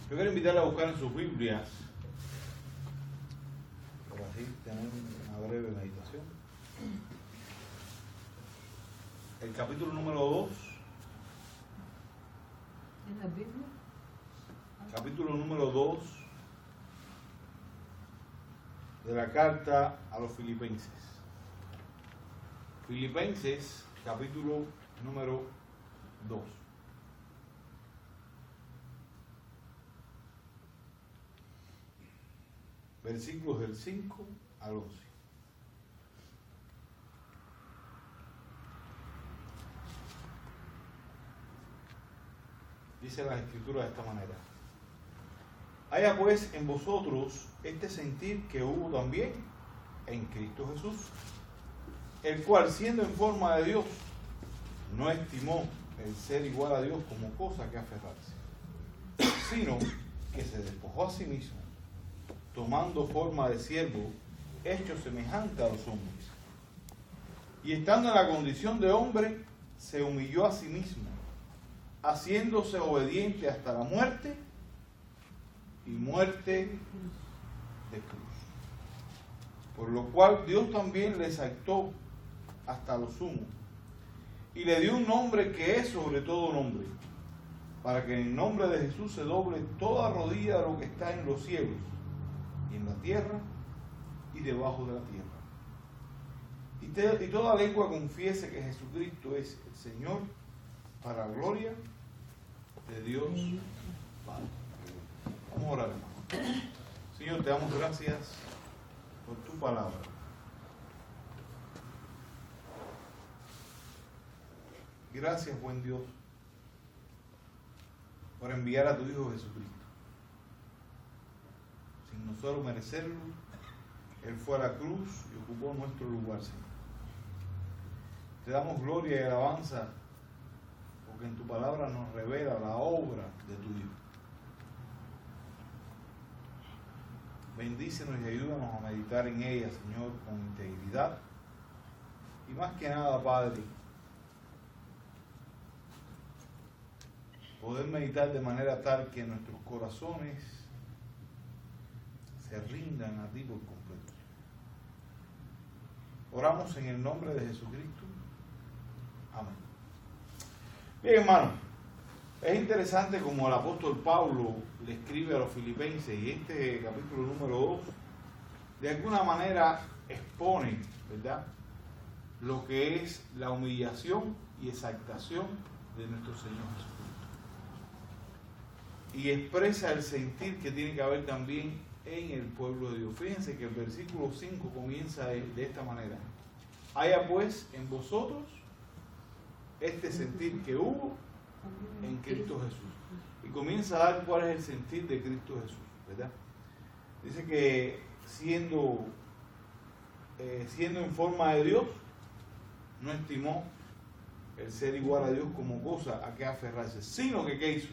Yo quiero invitarle a buscar en sus Biblias, para así tener una breve meditación, el capítulo número 2. ¿En la Biblia? Capítulo número 2 de la carta a los Filipenses. Filipenses, capítulo número 2. Versículos del 5 al 11. Dice la Escritura de esta manera: haya pues en vosotros este sentir que hubo también en Cristo Jesús, el cual, siendo en forma de Dios, no estimó el ser igual a Dios como cosa que aferrarse, sino que se despojó a sí mismo, tomando forma de siervo, hecho semejante a los hombres. Y estando en la condición de hombre, se humilló a sí mismo, haciéndose obediente hasta la muerte, y muerte de cruz. Por lo cual Dios también le exaltó hasta lo sumo, y le dio un nombre que es sobre todo nombre, para que en el nombre de Jesús se doble toda rodilla de lo que está en los cielos, y en la tierra, y debajo de la tierra. Y toda lengua confiese que Jesucristo es el Señor, para la gloria de Dios Padre. Vamos a orar, hermano. Señor, te damos gracias por tu palabra. Gracias, buen Dios, por enviar a tu Hijo Jesucristo. Sin nosotros merecerlo, Él fue a la cruz y ocupó nuestro lugar, Señor. Te damos gloria y alabanza porque en tu palabra nos revela la obra de tu Hijo. Bendícenos y ayúdanos a meditar en ella, Señor, con integridad. Y más que nada, Padre, poder meditar de manera tal que nuestros corazones se rindan a ti por completo. Oramos en el nombre de Jesucristo. Amén. Bien, hermano, es interesante como el apóstol Pablo le escribe a los filipenses, y este capítulo número 2 de alguna manera expone, ¿verdad?, lo que es la humillación y exaltación de nuestro Señor Jesucristo, y expresa el sentir que tiene que haber también en el pueblo de Dios. Fíjense que el versículo 5 comienza de esta manera: haya pues en vosotros este sentir que hubo en Cristo Jesús. Y comienza a dar cuál es el sentir de Cristo Jesús, ¿verdad? Dice que siendo en forma de Dios, no estimó el ser igual a Dios como cosa a que aferrarse, sino que ¿qué hizo?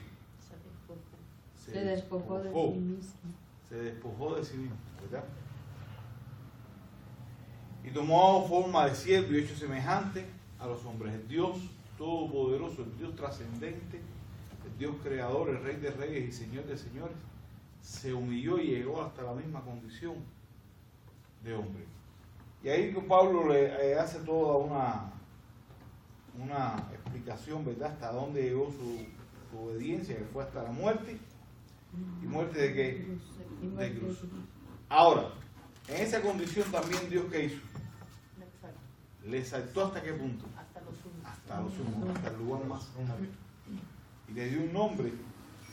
Se despojó de sí mismo. Se despojó de sí mismo, ¿verdad? Y tomó forma de siervo y hecho semejante a los hombres. El Dios todopoderoso, el Dios trascendente, el Dios creador, el Rey de reyes y Señor de señores, se humilló y llegó hasta la misma condición de hombre. Y ahí que Pablo le hace toda una explicación, ¿verdad?, hasta dónde llegó su obediencia, que fue hasta la muerte. ¿Y muerte de qué? De cruz. Ahora, en esa condición también Dios, ¿qué hizo? Le exaltó ¿hasta qué punto? Hasta lo sumo, hasta el lugar más alto. Y le dio un nombre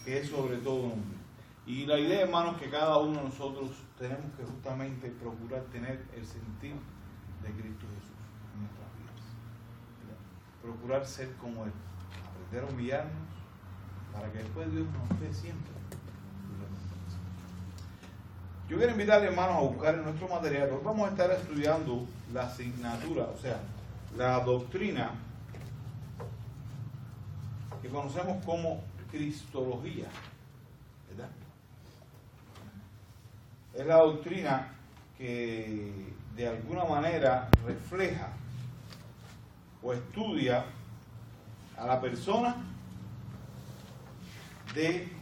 que es sobre todo nombre. Y la idea, hermanos, que cada uno de nosotros tenemos que justamente procurar tener el sentir de Cristo Jesús en nuestras vidas. Procurar ser como Él, aprender a humillarnos para que después Dios nos dé siempre. Yo quiero invitarle, hermanos, a buscar en nuestro material, porque vamos a estar estudiando la asignatura, o sea, la doctrina que conocemos como Cristología, ¿verdad? Es la doctrina que de alguna manera refleja o estudia a la persona de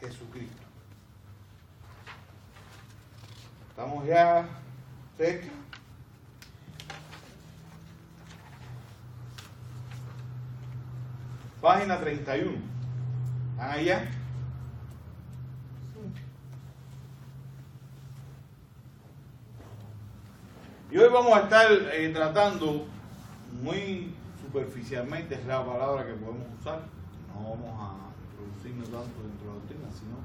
Jesucristo. Estamos ya cerca. Página 31. ¿Están allá? Y hoy vamos a estar tratando muy superficialmente, es la palabra que podemos usar. No vamos a introducirnos tanto dentro de la doctrina, sino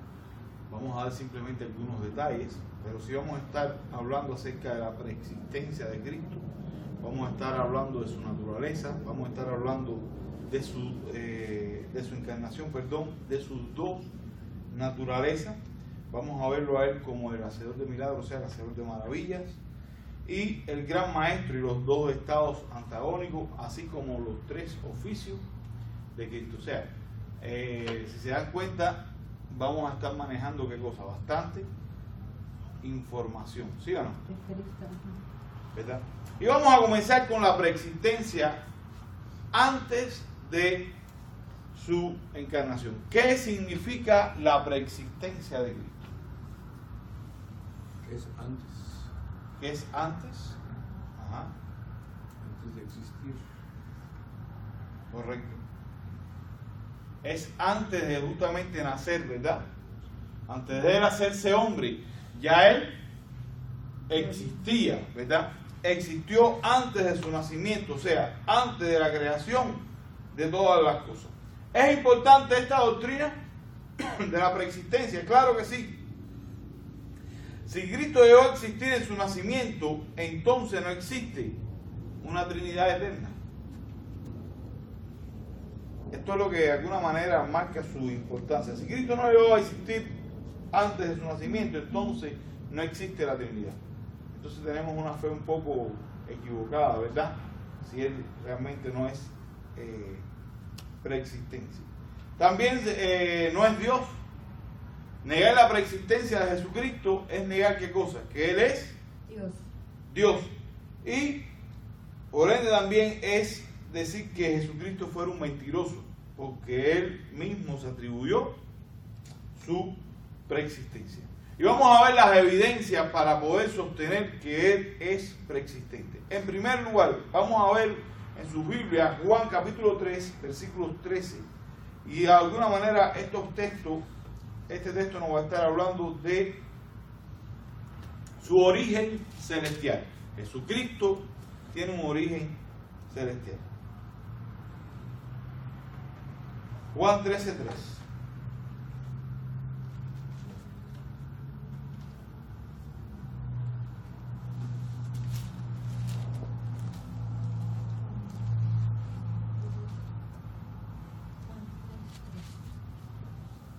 vamos a dar simplemente algunos detalles. Pero sí vamos a estar hablando acerca de la preexistencia de Cristo. Vamos a estar hablando de su naturaleza. Vamos a estar hablando de su encarnación, de sus dos naturalezas. Vamos a verlo a él como el hacedor de milagros, o sea, el hacedor de maravillas, y el gran maestro y los dos estados antagónicos, así como los tres oficios de Cristo. O sea, si se dan cuenta, vamos a estar manejando ¿qué cosa? Bastante información, ¿sí o no? ¿Verdad? Y vamos a comenzar con la preexistencia antes de su encarnación. ¿Qué significa la preexistencia de Cristo? ¿Qué es antes? ¿Qué es antes? Ajá. Antes de existir. Correcto. Es antes de justamente nacer, ¿verdad? Antes de él hacerse hombre, ya él existía, ¿verdad? Existió antes de su nacimiento, o sea, antes de la creación de todas las cosas. ¿Es importante esta doctrina de la preexistencia? Claro que sí. Si Cristo llegó a existir en su nacimiento, entonces no existe una Trinidad eterna. Esto es lo que de alguna manera marca su importancia. Si Cristo no llegó a existir antes de su nacimiento, entonces no existe la Trinidad. Entonces tenemos una fe un poco equivocada, ¿verdad? Si Él realmente no es preexistencia. También no es Dios. Negar la preexistencia de Jesucristo es negar ¿qué cosa? Que Él es Dios. Y por ende también es decir que Jesucristo fuera un mentiroso, porque Él mismo se atribuyó su preexistencia. Y vamos a ver las evidencias para poder sostener que Él es preexistente. En primer lugar, vamos a ver en su Biblia Juan capítulo 3, versículos 13. Y de alguna manera este texto nos va a estar hablando de su origen celestial. Jesucristo tiene un origen celestial. Juan 13:3.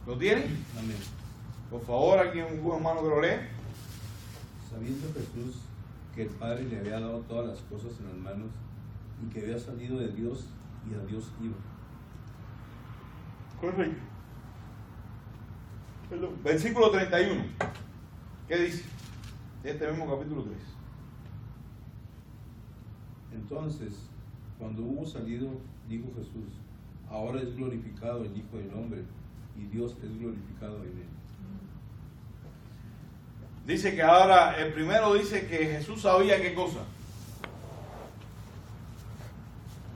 ¿Lo tienen? Amén. Por favor, aquí un hermano que lo lee. Sabiendo Jesús que el Padre le había dado todas las cosas en las manos y que había salido de Dios y a Dios iba. Correcto. Versículo 31. ¿Qué dice? Este mismo capítulo 3. Entonces, cuando hubo salido, dijo Jesús: ahora es glorificado el Hijo del Hombre, y Dios es glorificado en él. Dice que ahora, el primero dice que Jesús sabía qué cosa.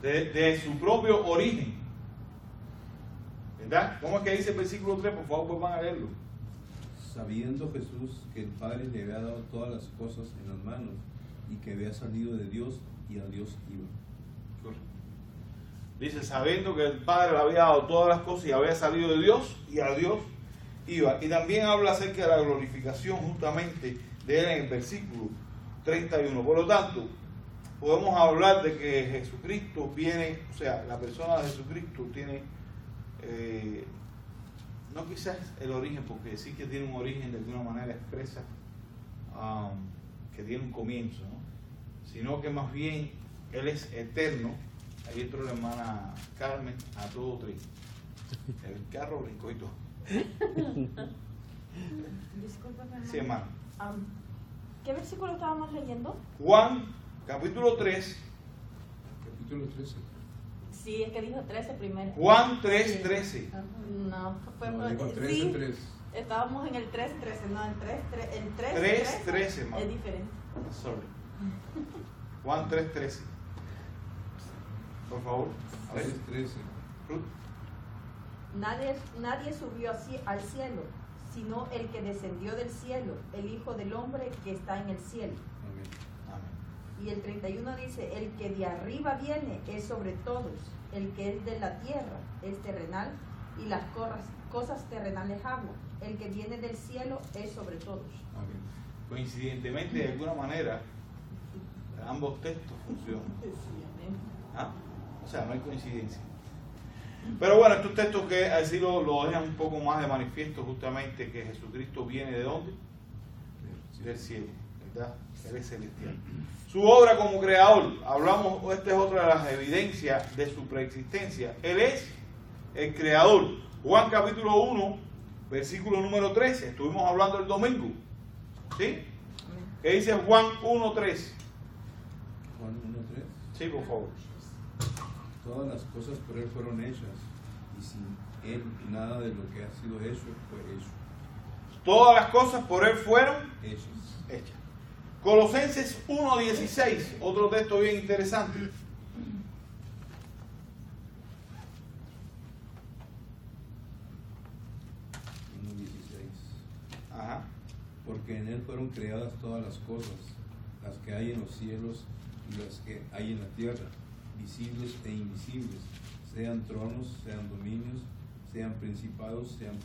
De su propio origen. ¿Verdad? ¿Cómo es que dice el versículo 3? Por favor, pues van a leerlo. Sabiendo Jesús que el Padre le había dado todas las cosas en las manos y que había salido de Dios y a Dios iba. Correcto. Dice, sabiendo que el Padre le había dado todas las cosas y había salido de Dios y a Dios iba. Y también habla acerca de la glorificación justamente de él en el versículo 31. Por lo tanto, podemos hablar de que Jesucristo viene, o sea, la persona de Jesucristo tiene, no quizás el origen, porque sí que tiene un origen de alguna manera expresa, que tiene un comienzo, ¿no? Sino que más bien Él es eterno. Ahí entró la hermana Carmen a todo tren. El carro brincó y todo. Discúlpame, Sí, hermano. ¿Qué versículo estábamos leyendo? Juan, capítulo 3. Capítulo 13. Sí, es que dijo 13 primero. Juan 3:13. No, fue No, dijo 13, sí, 3. estábamos en el 3:13, no, el 3:13 3:13, hermano. es diferente. Sorry. Juan 3:13. Por favor. A ver. 13. Ruth. Nadie subió así al cielo, sino el que descendió del cielo, el Hijo del Hombre que está en el cielo. Amén. Amén. Y el 31 dice, el que de arriba viene es sobre todos, el que es de la tierra es terrenal, y las cosas terrenales habla. El que viene del cielo es sobre todos. Amén. Coincidentemente, de alguna manera, ambos textos funcionan. ¿Ah? O sea, no hay coincidencia. Pero bueno, estos textos que así lo dejan un poco más de manifiesto justamente que Jesucristo viene ¿de dónde? Del cielo, ¿verdad? Él es celestial. Su obra como creador, hablamos, esta es otra de las evidencias de su preexistencia. Él es el creador. Juan capítulo 1, versículo número 13, estuvimos hablando el domingo. ¿Sí? ¿Qué dice Juan 1:13? Juan 1:3. Sí, por favor. Todas las cosas por Él fueron hechas, y sin Él nada de lo que ha sido hecho fue hecho. Todas las cosas por Él fueron Hechas. hechas. Colosenses 1:16, otro texto bien interesante. Ajá. Porque en Él fueron creadas todas las cosas, las que hay en los cielos y las que hay en la tierra, visibles e invisibles, sean tronos, sean dominios, sean principados, sean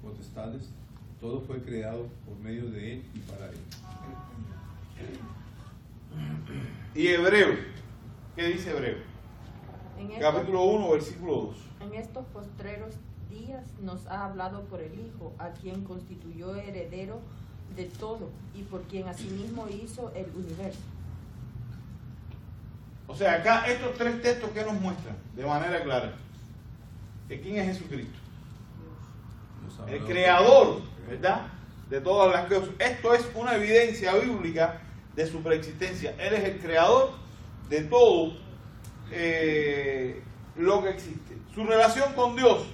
potestades, todo fue creado por medio de Él y para Él. Y Hebreo, ¿qué dice Hebreo? Capítulo 1, versículo 2. En estos postreros días nos ha hablado por el Hijo, a quien constituyó heredero de todo y por quien asimismo hizo el universo. O sea, acá estos tres textos que nos muestran de manera clara de quién es Jesucristo. El creador, ¿verdad? De todas las cosas. Esto es una evidencia bíblica de su preexistencia. Él es el creador de todo lo que existe. Su relación con Dios.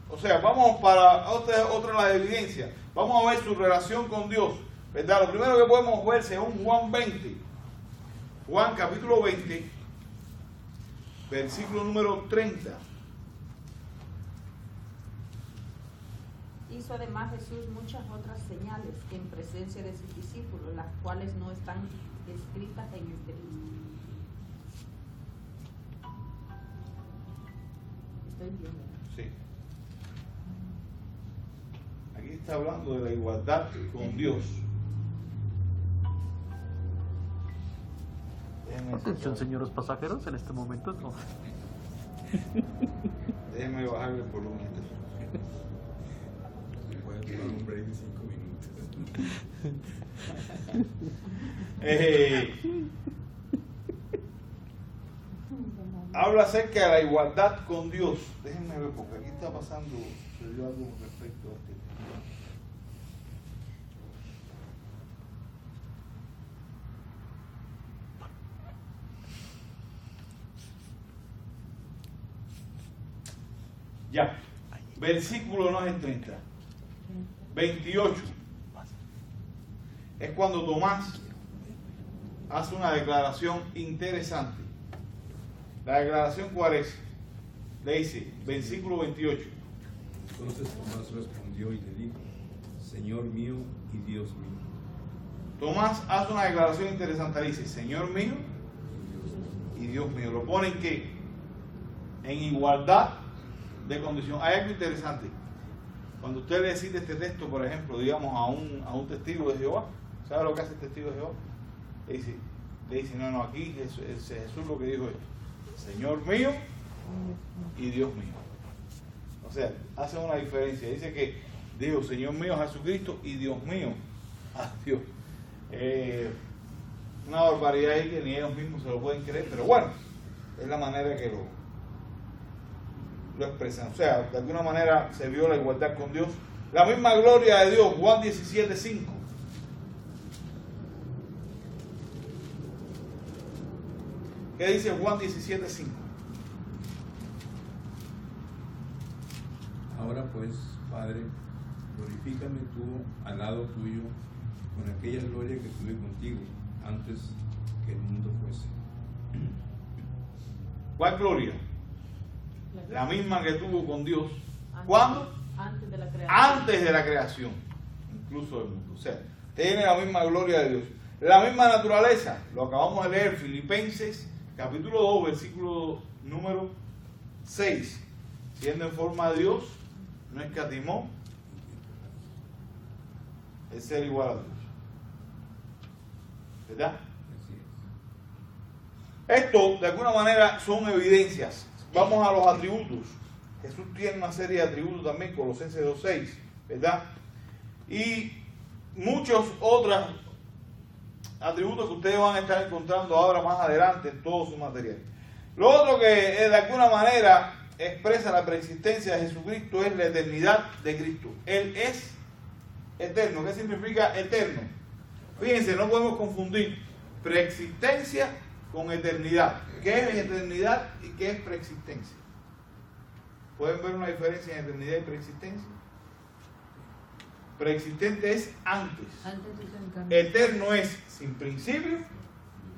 O sea, vamos para otra de las evidencias. Vamos a ver su relación con Dios, ¿verdad? Lo primero que podemos ver según Juan 20. Juan capítulo 20, versículo número 30. Hizo además Jesús muchas otras señales en presencia de sus discípulos, las cuales no están escritas en este libro. Estoy viendo. Sí. Aquí está hablando de la igualdad con Dios. Atención, señores pasajeros, en este momento no. Déjenme bajar el volumen. Pueden tomar un break de 5 minutos. Habla acerca de la igualdad con Dios. Déjenme ver, porque aquí está pasando algo respecto a este tema. Ya, versículo no es el 30, 28. Es cuando Tomás hace una declaración interesante. La declaración, ¿cuál es? Le dice, versículo 28. Entonces Tomás respondió y le dijo, Señor mío y Dios mío. Tomás hace una declaración interesante. Le dice, Señor mío y Dios mío. Lo ponen que en igualdad de condición. Hay algo interesante. Cuando usted le cita este texto, por ejemplo, digamos a un testigo de Jehová, ¿sabe lo que hace el testigo de Jehová? Le dice, no, aquí es Jesús lo que dijo esto. Señor mío y Dios mío. O sea, hace una diferencia. Dice que dijo Señor mío a Jesucristo y Dios mío a Dios. Una barbaridad ahí que ni ellos mismos se lo pueden creer, pero bueno, es la manera que lo expresan. O sea, de alguna manera se vio la igualdad con Dios. La misma gloria de Dios, Juan 17:5. ¿Qué dice Juan 17:5? Ahora pues, Padre, glorifícame tú al lado tuyo con aquella gloria que tuve contigo antes que el mundo fuese. ¿Cuál gloria? La misma que tuvo con Dios. ¿Cuándo? Antes de la creación. Antes de la creación, incluso del mundo. O sea, tiene la misma gloria de Dios. La misma naturaleza, lo acabamos de leer, Filipenses, capítulo 2, versículo número 6. Siendo en forma de Dios, no escatimó el ser igual a Dios. ¿Verdad? Esto, de alguna manera, son evidencias. Vamos a los atributos. Jesús tiene una serie de atributos también, Colosenses 2.6, ¿verdad? Y muchos otros atributos que ustedes van a estar encontrando ahora más adelante en todo su material. Lo otro que de alguna manera expresa la preexistencia de Jesucristo es la eternidad de Cristo. Él es eterno. ¿Qué significa eterno? Fíjense, no podemos confundir preexistencia con eternidad. ¿Qué es eternidad y qué es preexistencia? ¿Pueden ver una diferencia en eternidad y preexistencia? Preexistente es antes. Antes de su encarnación. Eterno es sin principio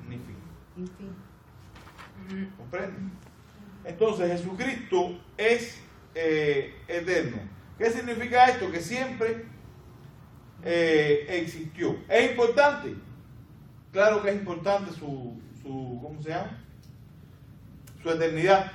ni fin. Y fin. ¿Comprenden? Entonces Jesucristo es eterno. ¿Qué significa esto? Que siempre existió. ¿Es importante? Claro que es importante su ¿cómo se llama? Su eternidad.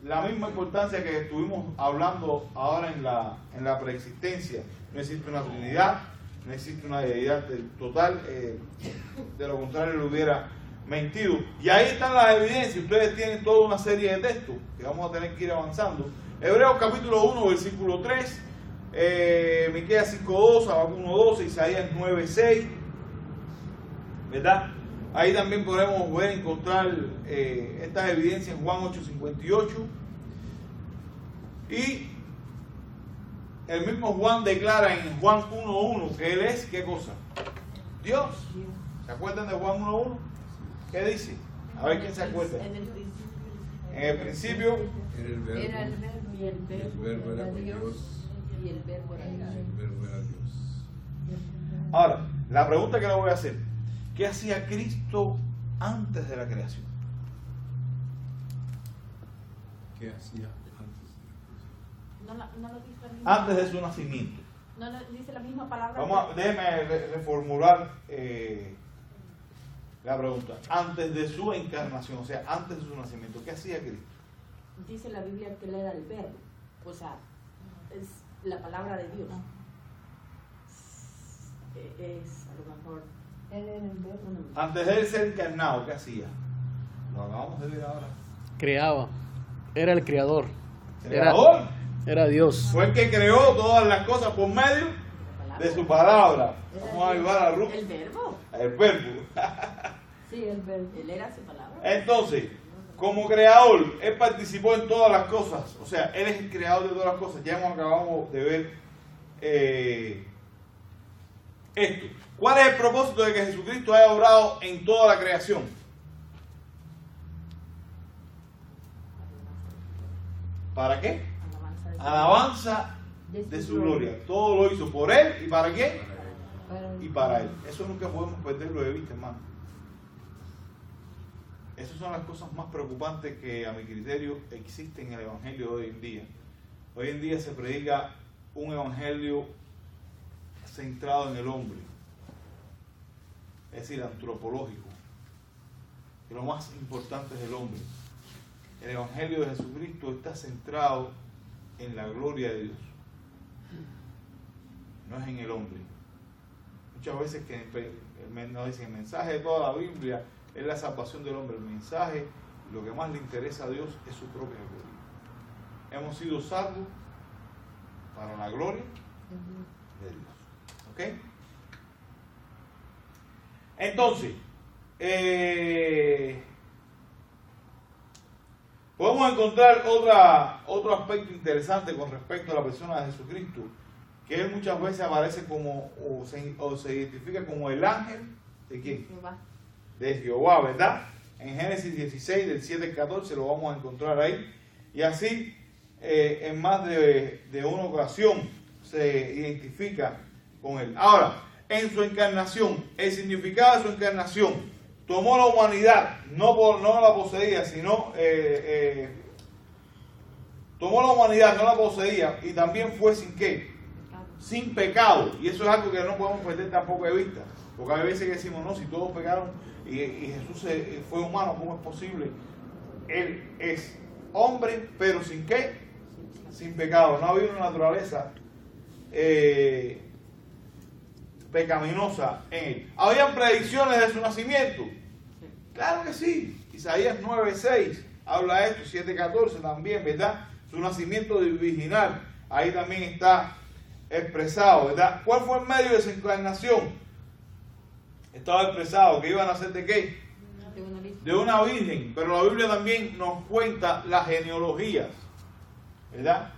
La misma importancia que estuvimos hablando ahora en la preexistencia. No existe una Trinidad, no existe una deidad total, de lo contrario le hubiera mentido. Y ahí están las evidencias. Ustedes tienen toda una serie de textos que vamos a tener que ir avanzando. Hebreos capítulo 1, versículo 3, Miqueas 5:2, Habacuc 1:12, Isaías 9:6, ¿verdad? Ahí también podemos encontrar estas evidencias en Juan 8:58. Y el mismo Juan declara en Juan 1:1 que Él es, ¿qué cosa? Dios. ¿Se acuerdan de Juan 1:1? ¿Qué dice? A ver quién se acuerda. En el principio. En el principio Era el verbo. Era el verbo y el verbo era era con Dios. Dios. Y el verbo era Dios. El verbo era Dios. Ahora, la pregunta que le voy a hacer: ¿qué hacía Cristo antes de la creación? ¿Qué hacía antes? No lo dice la misma. Antes de su nacimiento. No lo dice la misma palabra. Déjeme reformular la pregunta. Antes de su encarnación, o sea, antes de su nacimiento, ¿qué hacía Cristo? Dice la Biblia que él era el verbo. O sea, es la palabra de Dios. Es a lo mejor. Él era el verbo. Antes de él ser encarnado, ¿qué hacía? Lo acabamos de ver ahora. Creaba. Era el creador. Creador. Era Dios. Fue el que creó todas las cosas por medio de su palabra. Vamos a ayudar a Ruth. El verbo. El verbo. Sí, el verbo. Él era su palabra. Entonces, como creador, él participó en todas las cosas. O sea, él es el creador de todas las cosas. Ya acabamos de ver esto. ¿Cuál es el propósito de que Jesucristo haya obrado en toda la creación? ¿Para qué? Alabanza de su gloria. Todo lo hizo por él. ¿Y para qué? Y para él. Eso nunca podemos perderlo de vista, hermano. Esas son las cosas más preocupantes que a mi criterio existen en el evangelio de hoy en día. Hoy en día se predica un evangelio centrado en el hombre, es decir, antropológico, que lo más importante es el hombre. El evangelio de Jesucristo está centrado en la gloria de Dios, no es en el hombre. Muchas veces que nos dicen el mensaje de toda la Biblia es la salvación del hombre. El mensaje, lo que más le interesa a Dios es su propia gloria. Hemos sido salvos para la gloria de Dios. ¿Ok? Entonces, podemos encontrar otro aspecto interesante con respecto a la persona de Jesucristo, que él muchas veces aparece como, o se identifica como el ángel de ¿quién? Jehová. De Jehová, ¿verdad? En Génesis 16, del 7 al 14, lo vamos a encontrar ahí. Y así, en más de una ocasión se identifica con él. Ahora, en su encarnación, el significado de su encarnación, tomó la humanidad, no la poseía, sino tomó la humanidad, no la poseía, y también fue sin qué, sin pecado. Y eso es algo que no podemos perder tampoco de vista, porque hay veces que decimos, no, si todos pecaron y Jesús fue humano, ¿cómo es posible? Él es hombre, pero sin qué, sin pecado. No había una naturaleza pecaminosa en él. ¿Habían predicciones de su nacimiento? Claro que sí. Isaías 9:6 habla de esto, 7:14 también, ¿verdad? Su nacimiento virginal, ahí también está expresado, ¿verdad? ¿Cuál fue el medio de su encarnación? Estaba expresado que iba a nacer de qué? De una virgen, pero la Biblia también nos cuenta las genealogías, ¿verdad?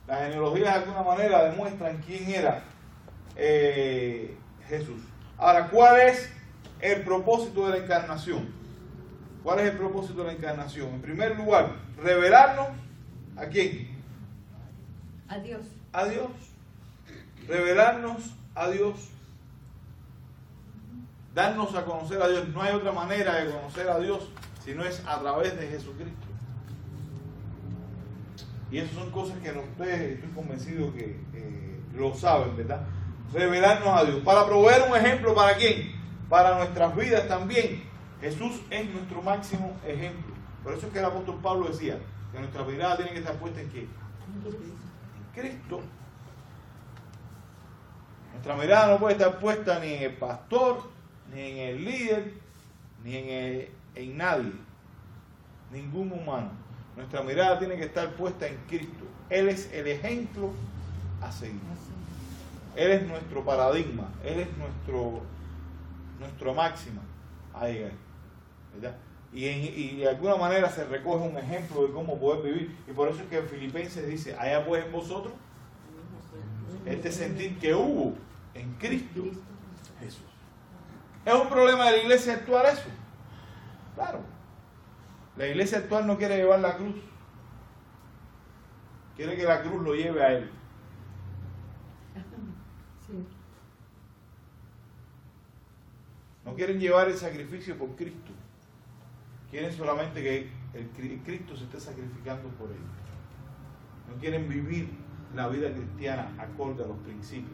Las genealogías de alguna manera demuestran quién era Jesús. Ahora, ¿cuál es el propósito de la encarnación? ¿Cuál es el propósito de la encarnación? En primer lugar, revelarnos ¿a quién? A Dios. A Dios. Revelarnos a Dios. Darnos a conocer a Dios. No hay otra manera de conocer a Dios si no es a través de Jesucristo. Y esas son cosas que ustedes, estoy convencido que lo saben, ¿verdad? Revelarnos a Dios. Para proveer un ejemplo, ¿para quién? Para nuestras vidas también. Jesús es nuestro máximo ejemplo. Por eso es que el apóstol Pablo decía que nuestra mirada tiene que estar puesta en ¿qué? En Cristo. Nuestra mirada no puede estar puesta ni en el pastor, ni en el líder, ni en nadie, ningún humano. Nuestra mirada tiene que estar puesta en Cristo. Él es el ejemplo a seguir. Él es nuestro paradigma. Él es nuestro máxima a llegar, ¿verdad? Y de alguna manera se recoge un ejemplo de cómo poder vivir. Y por eso es que en Filipenses dice, allá pues en vosotros, este sentir que hubo en Cristo Jesús. ¿Es un problema de la iglesia actual eso? Claro. La iglesia actual no quiere llevar la cruz. Quiere que la cruz lo lleve a él. Sí. No quieren llevar el sacrificio por Cristo. Quieren solamente que el Cristo se esté sacrificando por ellos. No quieren vivir la vida cristiana acorde a los principios.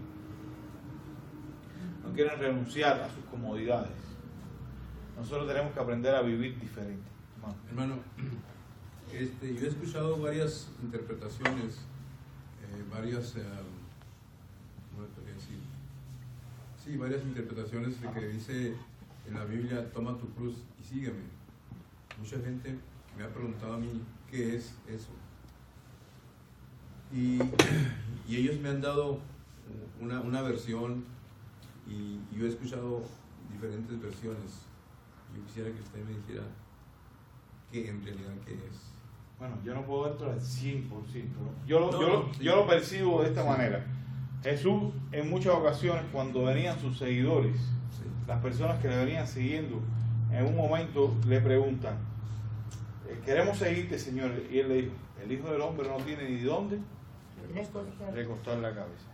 No quieren renunciar a sus comodidades. Nosotros tenemos que aprender a vivir diferente. Hermano, yo he escuchado varias interpretaciones, varias interpretaciones de que dice en la Biblia, toma tu cruz y sígueme. Mucha gente me ha preguntado a mí qué es eso. Y ellos me han dado una versión y yo he escuchado diferentes versiones. Yo quisiera que usted me dijera qué en realidad qué es. Bueno, yo no puedo darte al 100%, ¿no? Yo lo percibo de esta manera. Jesús, en muchas ocasiones, cuando venían sus seguidores, las personas que le venían siguiendo, en un momento le preguntan, queremos seguirte, Señor. Y él le dijo, el Hijo del Hombre no tiene ni dónde recostar la cabeza.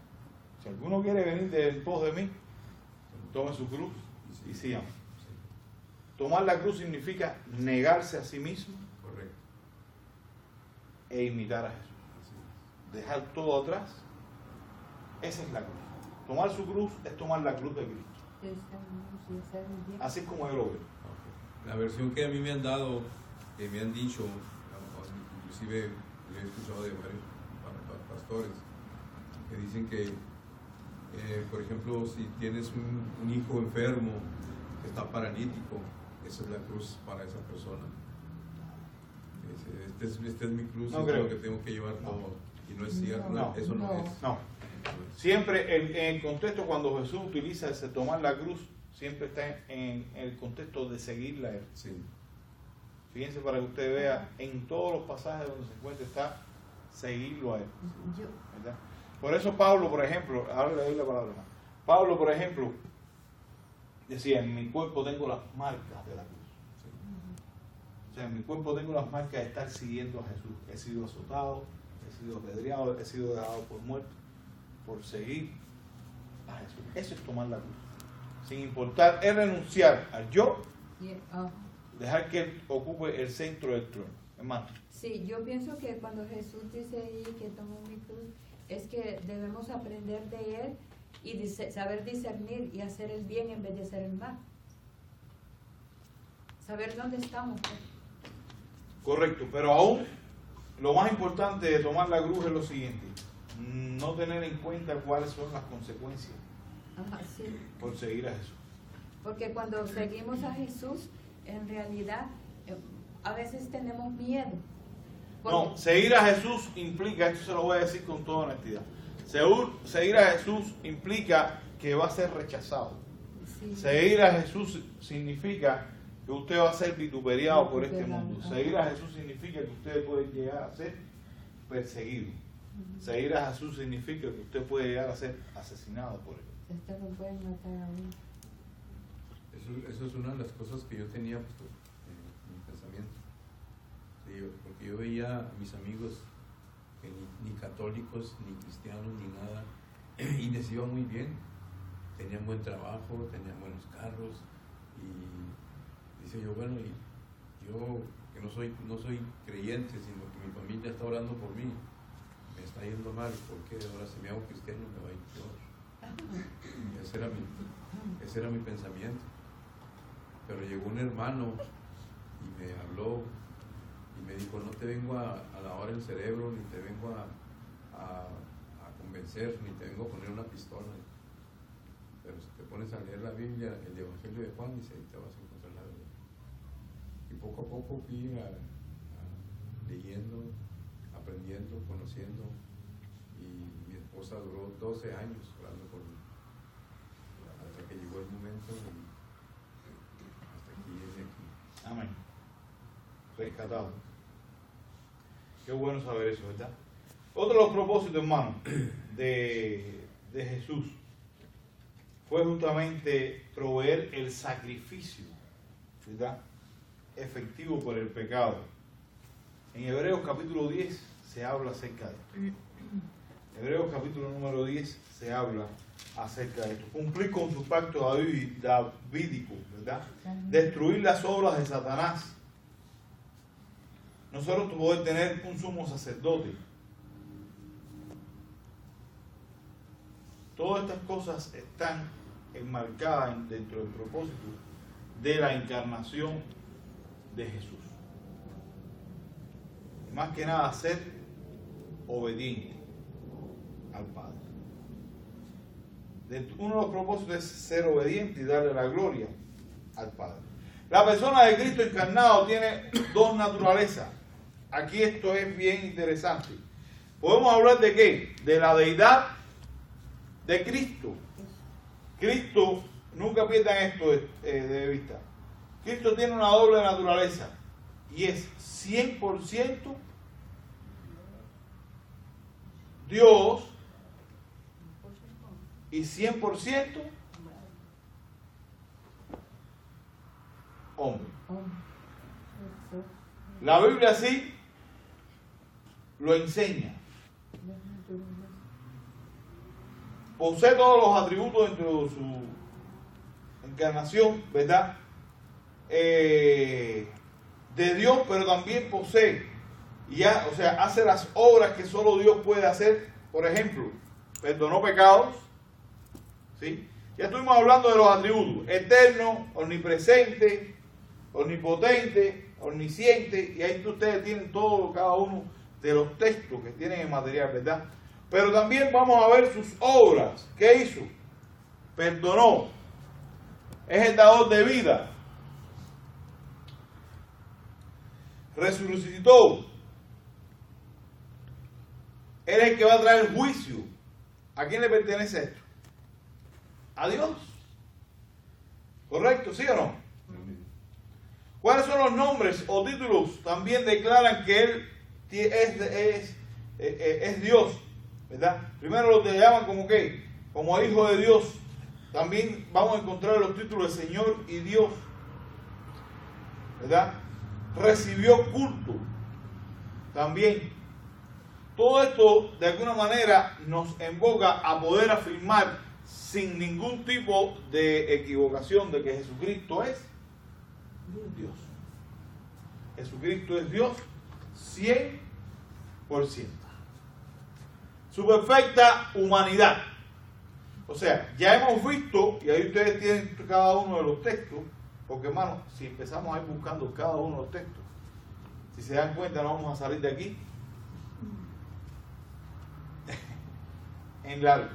Si alguno quiere venir en pos de mí, tome su cruz y sígame. Tomar la cruz significa negarse a sí mismo. Correcto. E imitar a Jesús. Dejar todo atrás. Esa es la cruz. Tomar su cruz es tomar la cruz de Cristo. Así es como yo lo veo. La versión que a mí me han dado, que me han dicho, inclusive lo he escuchado de varios pastores, que dicen que, por ejemplo, si tienes un hijo enfermo, que está paralítico, esa es la cruz para esa persona. Esta es mi cruz, no es creo lo que tengo que llevar todo. Y no es cierto, no, eso no es. No. Siempre en el contexto cuando Jesús utiliza ese tomar la cruz, siempre está en el contexto de seguirla a él. Sí. Fíjense para que usted vea en todos los pasajes donde se encuentra está seguirlo a él. ¿Verdad? Por eso Pablo, por ejemplo, ahora le doy la palabra. Pablo, por ejemplo, decía, en mi cuerpo tengo las marcas de la cruz. O sea, en mi cuerpo tengo las marcas de estar siguiendo a Jesús. He sido azotado, he sido apedreado, he sido dejado por muerto, por seguir a Jesús. Eso es tomar la cruz. Sin importar, es renunciar al yo, dejar que Él ocupe el centro del trono. Hermano. Sí, yo pienso que cuando Jesús dice ahí que tomó mi cruz, es que debemos aprender de Él y saber discernir y hacer el bien en vez de hacer el mal. Saber dónde estamos. Correcto, pero aún lo más importante de tomar la cruz es lo siguiente: no tener en cuenta cuáles son las consecuencias Sí. por seguir a Jesús. Porque cuando seguimos a Jesús, en realidad, a veces tenemos miedo. No, seguir a Jesús implica, esto se lo voy a decir con toda honestidad, seguir a Jesús implica que va a ser rechazado. Sí. Seguir a Jesús significa que usted va a ser vituperiado por este mundo. Seguir a Jesús significa que usted puede llegar a ser perseguido. Seguir a Jesús significa que usted puede llegar a ser asesinado por él. Esto no puede matar a uno. Eso es una de las cosas que yo tenía en mi pensamiento. Sí, porque yo veía a mis amigos que ni católicos, ni cristianos, ni nada, y les iba muy bien. Tenían buen trabajo, tenían buenos carros, y dice yo, bueno, y yo que no soy creyente, sino que mi familia está orando por mí, me está yendo mal, porque ahora si me hago cristiano me va a ir peor. Ese era mi pensamiento. Pero llegó un hermano y me habló y me dijo, no te vengo a lavar el cerebro, ni te vengo a convencer, ni te vengo a poner una pistola. Pero si te pones a leer la Biblia, el Evangelio de Juan, dice, te vas a encontrar la verdad. Y poco a poco fui leyendo, aprendiendo, conociendo, y mi esposa duró 12 años orando por mí, hasta que llegó el momento y hasta aquí llegué aquí. Amén. Rescatado. Qué bueno saber eso, ¿verdad? Otro de los propósitos, hermano, de Jesús fue justamente proveer el sacrificio, ¿verdad?, efectivo por el pecado. En Hebreos capítulo 10 se habla acerca de esto. Hebreos capítulo número 10 se habla acerca de esto. Cumplir con su pacto davídico, ¿verdad? Destruir las obras de Satanás. Nosotros poder tener un sumo sacerdote. Todas estas cosas están enmarcadas dentro del propósito de la encarnación de Jesús. Y más que nada, ser obediente al Padre. Uno de los propósitos es ser obediente y darle la gloria al Padre. La persona de Cristo encarnado tiene dos naturalezas. Aquí esto es bien interesante. Podemos hablar de qué? De la deidad de Cristo. Cristo, nunca pierdan esto de vista. Cristo tiene una doble naturaleza y es 100% Dios y 100% hombre. La Biblia sí lo enseña. Posee todos los atributos dentro de su encarnación, ¿verdad? De Dios, pero también posee, o sea, hace las obras que solo Dios puede hacer. Por ejemplo, perdonó pecados, ¿sí? Ya estuvimos hablando de los atributos: eterno, omnipresente, omnipotente, omnisciente, y ahí ustedes tienen todo, cada uno de los textos que tienen en material, ¿verdad? Pero también vamos a ver sus obras. ¿Qué hizo? Perdonó. Es el dador de vida. Resucitó. Él es el que va a traer el juicio. ¿A quién le pertenece esto? A Dios. ¿Correcto? ¿Sí o no? ¿Cuáles son los nombres o títulos? También declaran que Él es Dios, ¿verdad? Primero lo te llaman como ¿qué? Como Hijo de Dios. También vamos a encontrar los títulos de Señor y Dios, ¿verdad? recibió culto también. Todo esto de alguna manera nos invoca a poder afirmar sin ningún tipo de equivocación de que Jesucristo es Dios. Jesucristo es Dios 100%. Su perfecta humanidad. O sea, ya hemos visto, y ahí ustedes tienen cada uno de los textos, porque hermano, si empezamos a ir buscando cada uno de los textos, si se dan cuenta no vamos a salir de aquí en largo.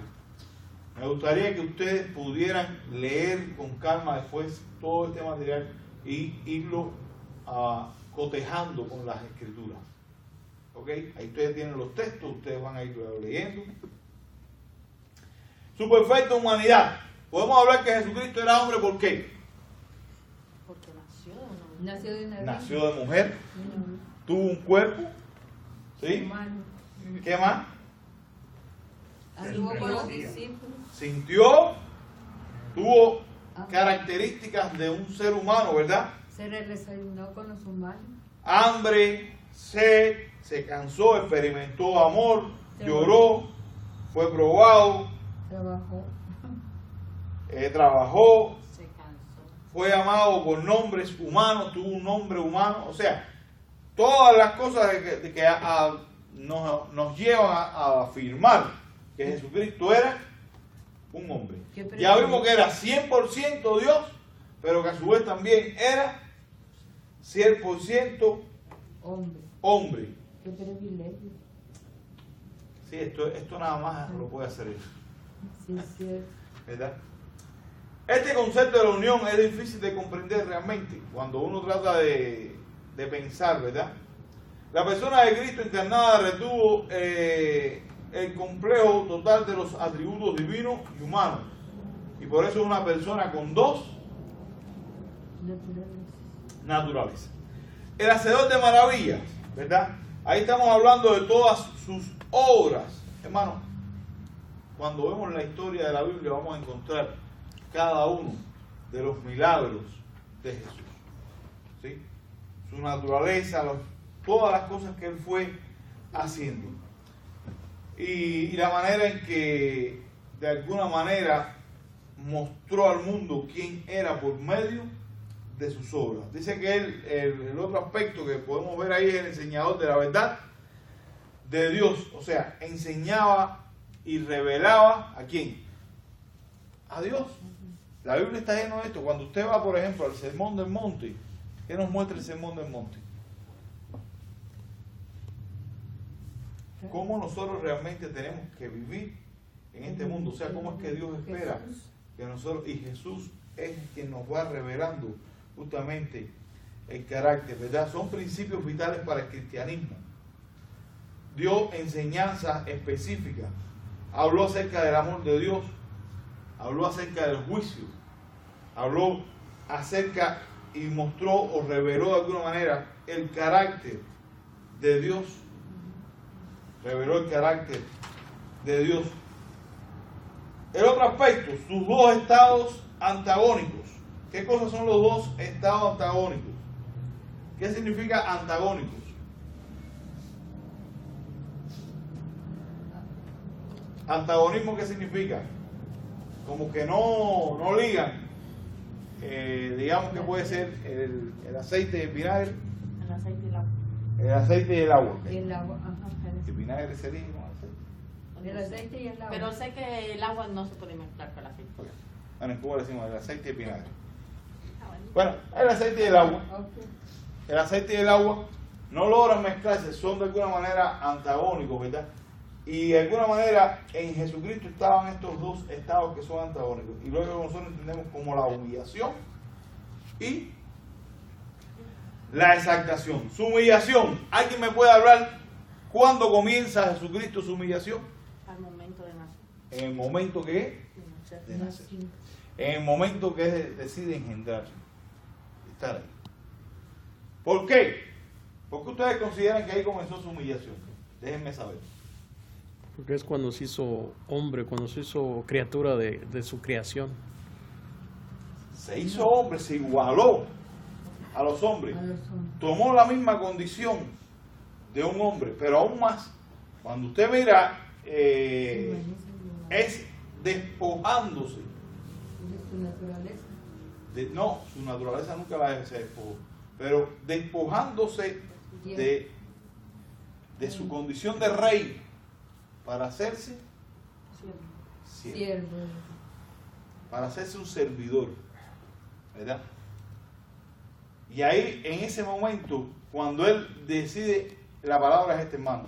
Me gustaría que ustedes pudieran leer con calma después todo este material y irlo cotejando con las escrituras. ¿Ok? Ahí ustedes tienen los textos, ustedes van a ir leyendo. Su perfecta humanidad. Podemos hablar que Jesucristo era hombre, ¿por qué? Porque Nació de una Nació de mujer, tuvo un cuerpo, ¿sí? humano. ¿Qué más? Anduvo con los discípulos. Sintió, tuvo características de un ser humano, ¿verdad? Se relacionó con los humanos. Hambre, sed, se cansó, experimentó amor, lloró, fue probado, trabajó, se cansó. fue amado por nombres humanos, tuvo un nombre humano. O sea, todas las cosas que nos llevan a afirmar que Jesucristo era un hombre. Ya vimos que era 100% Dios, pero que a su vez también era 100% hombre. Qué privilegio. Sí, esto nada más lo puede hacer él. Sí, es cierto. ¿Verdad? Este concepto de la unión es difícil de comprender realmente cuando uno trata de pensar, ¿verdad? La persona de Cristo encarnada retuvo el complejo total de los atributos divinos y humanos, y por eso es una persona con dos naturalezas. El hacedor de maravillas, ¿verdad? Ahí estamos hablando de todas sus obras. Hermano, cuando vemos la historia de la Biblia vamos a encontrar cada uno de los milagros de Jesús, ¿sí? Su naturaleza, todas las cosas que él fue haciendo, y la manera en que de alguna manera mostró al mundo quién era por medio de sus obras. Dice que el otro aspecto que podemos ver ahí es el enseñador de la verdad de Dios. O sea, enseñaba y revelaba ¿a quién? A Dios. La Biblia está llena de esto. Cuando usted va, por ejemplo, al Sermón del Monte, ¿qué nos muestra el Sermón del Monte? Cómo nosotros realmente tenemos que vivir en este mundo. O sea, cómo es que Dios espera que nosotros, y Jesús es quien nos va revelando justamente el carácter, ¿verdad? Son principios vitales para el cristianismo. Dio enseñanzas específicas, habló acerca del amor de Dios, habló acerca del juicio, habló acerca y mostró o reveló de alguna manera el carácter de Dios, reveló el carácter de Dios. El otro aspecto, sus dos estados antagónicos. ¿Qué cosas son los dos estados antagónicos? ¿Qué significa antagónicos? Antagonismo, ¿qué significa? Como que no ligan. Digamos que puede ser el aceite y el vinagre. El aceite y el agua. El aceite y el agua. El agua, ajá. El vinagre sería como aceite. El aceite y el agua. Pero sé que el agua no se puede mezclar con el aceite. Okay. Bueno, en Cuba le decimos el aceite y el vinagre. Ah, Bueno, el aceite y el agua. Okay. El aceite y el agua no logran mezclarse, son de alguna manera antagónicos, ¿verdad? Y de alguna manera en Jesucristo estaban estos dos estados que son antagónicos. Y luego nosotros entendemos como la humillación y la exaltación. Su humillación. ¿Alguien me puede hablar cuándo comienza Jesucristo su humillación? Al momento de nacer. En el momento que es de nacer. En el momento que decide engendrar. Estar ahí. ¿Por qué? ¿Por qué ustedes consideran que ahí comenzó su humillación? Déjenme saber. Porque es cuando se hizo hombre, cuando se hizo criatura de su creación. Se hizo hombre, se igualó a los hombres. A los hombres. Tomó la misma condición de un hombre, pero aún más. Cuando usted mira, es despojándose. De su naturaleza. No, su naturaleza nunca se despojó, pero despojándose de su condición de rey para hacerse siervo, Siervo. para hacerse un servidor, ¿verdad? Y ahí, en ese momento, cuando él decide, la palabra es esta, hermano,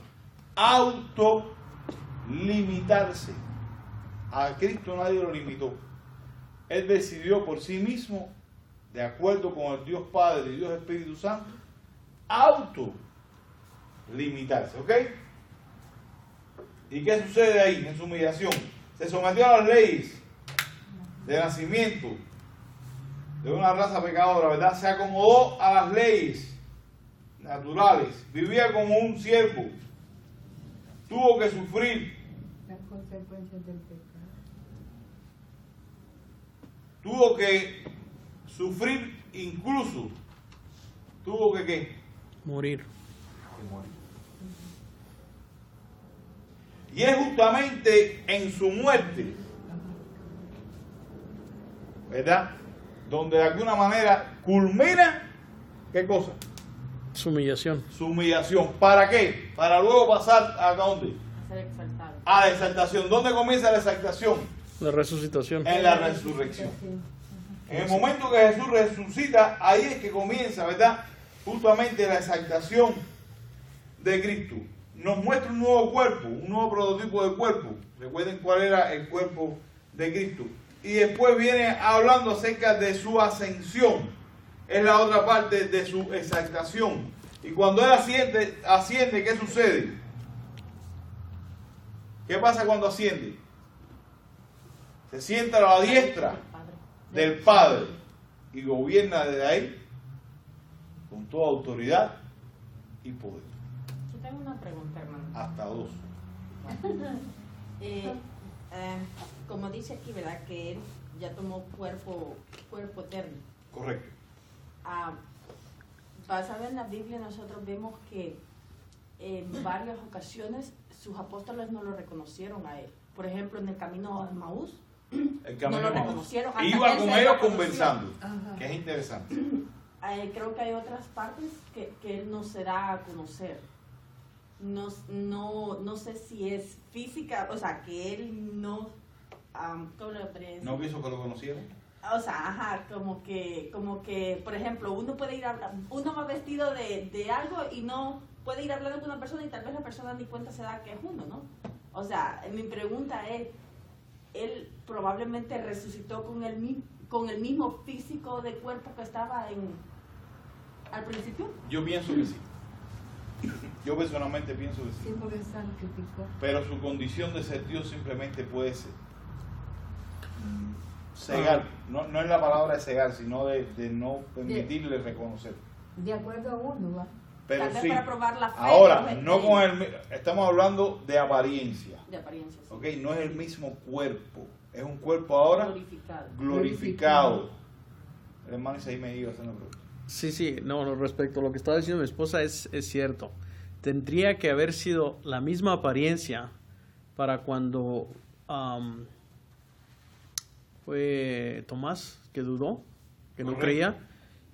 autolimitarse. A Cristo nadie lo limitó. Él decidió por sí mismo, de acuerdo con el Dios Padre y Dios Espíritu Santo, autolimitarse, ¿ok? ¿Y qué sucede ahí en su humillación? Se sometió a las leyes de nacimiento de una raza pecadora, ¿verdad? Se acomodó a las leyes naturales, vivía como un siervo, tuvo que sufrir, Las consecuencias del pecado. tuvo que sufrir, incluso tuvo que ¿qué? Morir. Que morir. Y es justamente en su muerte, ¿verdad?, donde de alguna manera culmina, ¿qué cosa? Su humillación. Su humillación. ¿Para qué? Para luego pasar ¿a dónde? A ser exaltado. A la exaltación. ¿Dónde comienza la exaltación? La resucitación. En la resurrección. En el momento que Jesús resucita, ahí es que comienza, ¿verdad?, justamente la exaltación de Cristo. Nos muestra un nuevo cuerpo, un nuevo prototipo de cuerpo. Recuerden cuál era el cuerpo de Cristo. Y después viene hablando acerca de su ascensión. Es la otra parte de su exaltación. Y cuando Él asciende, ¿qué sucede? ¿Qué pasa cuando asciende? Se sienta a la diestra del Padre y gobierna desde ahí con toda autoridad y poder. Yo tengo una pregunta, hermano. Hasta 2. Como dice aquí, ¿verdad? Que él ya tomó cuerpo eterno. Correcto. Basado en la Biblia, nosotros vemos que en varias ocasiones sus apóstoles no lo reconocieron a él. Por ejemplo, en el camino a Maús, El camino no lo de Maús. reconocieron. hasta Iba él con se ellos reconoció. conversando, Ajá. que es interesante. Creo que hay otras partes que él no se da a conocer. No sé si es física, o sea, que él no... ¿cómo le podría decir? ¿No quiso que lo conocieran? O sea, ajá, como que, por ejemplo, uno puede ir a hablar, uno va vestido de algo y no puede ir hablando con una persona y tal vez la persona ni cuenta se da que es uno, ¿no? O sea, mi pregunta es, él probablemente resucitó con el mismo físico de cuerpo que estaba al principio. Yo pienso que sí. Yo personalmente pienso que sí. Sí, porque santificó. Pero su condición de ser Dios simplemente puede ser cegar. No es la palabra de cegar, sino de no permitirle reconocer. De acuerdo a uno, ¿va? Pero Tal vez sí. para probar la fe. Ahora, de los no con estamos hablando de apariencia. de apariencia, sí. ¿Ok? No es el mismo cuerpo. Es un cuerpo ahora Glorificado. glorificado. El hermano Isaí me iba a hacer una pregunta. Sí, no, respecto a lo que estaba diciendo mi esposa es cierto. Tendría que haber sido la misma apariencia para cuando fue Tomás que dudó, que no Correcto. creía,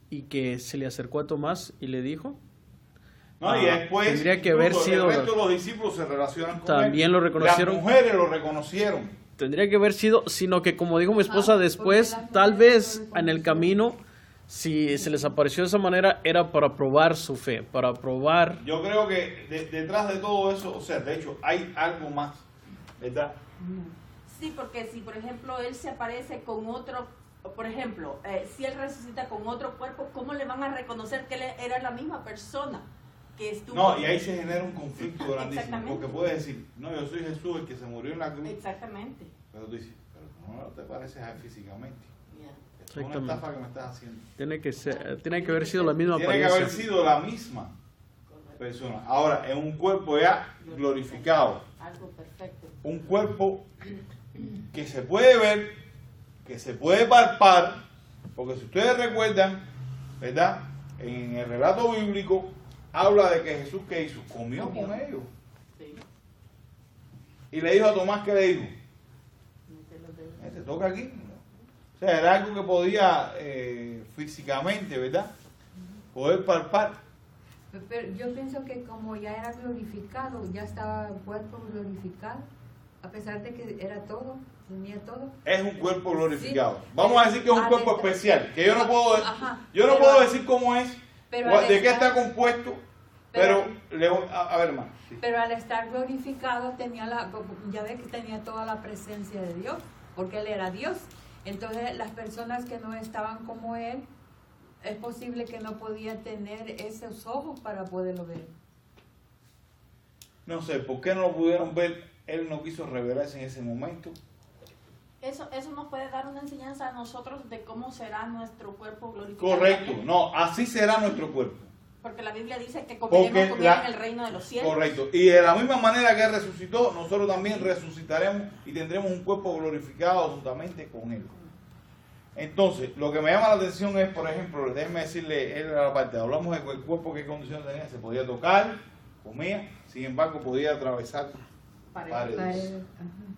y que se le acercó a Tomás y le dijo. No, y después Tendría que haber incluso sido- el resto de los discípulos se relacionan con También él. lo reconocieron. Las mujeres lo reconocieron. Tendría que haber sido, sino que como dijo mi esposa después, porque las tal mujeres vez no en el camino, si se les apareció de esa manera, era para probar su fe, para probar. Yo creo que detrás de todo eso, o sea, de hecho, hay algo más, ¿verdad? Sí, porque si por ejemplo él se aparece con otro, por ejemplo, si él resucita con otro cuerpo, ¿cómo le van a reconocer que él era la misma persona que estuvo? No, y ahí se genera un conflicto grandísimo, Exactamente. porque puedes decir, no, yo soy Jesús el que se murió en la cruz, Exactamente. pero tú dices, pero no te pareces a él físicamente. Yeah. Esto es una Exactamente. estafa que me estás haciendo. Tiene que haber sido la misma Tiene que haber apariencia. sido la misma persona. Ahora, en un cuerpo ya glorificado. Algo perfecto. Un cuerpo que se puede ver, que se puede palpar, porque si ustedes recuerdan, ¿verdad? en el relato bíblico habla de que Jesús, ¿qué hizo? Comió con ellos. Sí. Y le dijo a Tomás, ¿qué le dijo? Te toca aquí. O sea, era algo que podía físicamente, ¿verdad? Poder palpar. Pero yo pienso que como ya era glorificado, ya estaba el cuerpo glorificado, a pesar de que era todo, tenía todo. Es un cuerpo glorificado. Sí. Vamos a decir que es un cuerpo Adentro. especial, que yo no puedo, Ajá. yo no Pero- puedo decir cómo es, pero al de qué estar- está compuesto, pero a ver, hermano. Sí. Pero al estar glorificado tenía ya ve que tenía toda la presencia de Dios, porque Él era Dios. Entonces las personas que no estaban como Él, es posible que no podían tener esos ojos para poderlo ver. No sé, ¿por qué no lo pudieron ver? Él no quiso revelarse en ese momento. Eso nos puede dar una enseñanza a nosotros de cómo será nuestro cuerpo glorificado. Correcto, también. no, así será nuestro cuerpo. Porque la Biblia dice que Porque comeremos con él en el reino de los cielos. Correcto. Y de la misma manera que Él resucitó, nosotros también resucitaremos y tendremos un cuerpo glorificado juntamente con Él. Entonces, lo que me llama la atención es, por ejemplo, déjenme decirle, él era la parte, hablamos de que el cuerpo qué condiciones tenía, se podía tocar, comía, sin embargo podía atravesar paredes.